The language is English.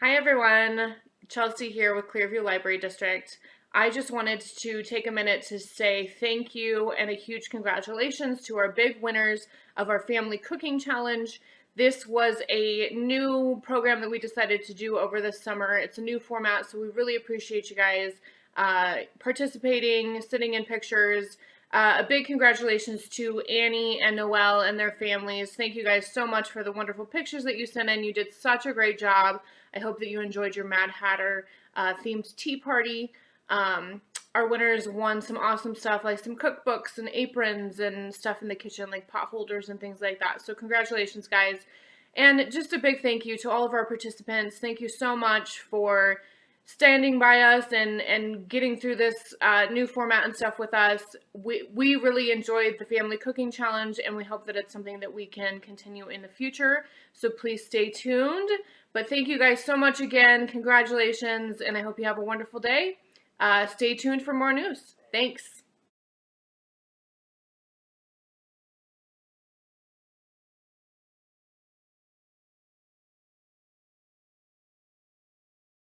Hi everyone, Chelsea here with Clearview Library District. I just wanted to take a minute to say thank you and a huge congratulations to our big winners of our family cooking challenge. This was a new program that we decided to do over the summer. It's a new format, so we really appreciate you guys participating, sitting in pictures. A big congratulations to Annie and Noelle and their families. Thank you guys so much for the wonderful pictures that you sent in. You did such a great job. I hope that you enjoyed your Mad Hatter themed tea party. Our winners won some awesome stuff like some cookbooks and aprons and stuff in the kitchen like pot holders and things like that. So congratulations, guys. And just a big thank you to all of our participants. Thank you so much for standing by us and getting through this new format and stuff with us. We really enjoyed the family cooking challenge, and we hope that it's something that we can continue in the future. So please stay tuned. But thank you guys so much again. Congratulations, and I hope you have a wonderful day. Stay tuned for more news. Thanks.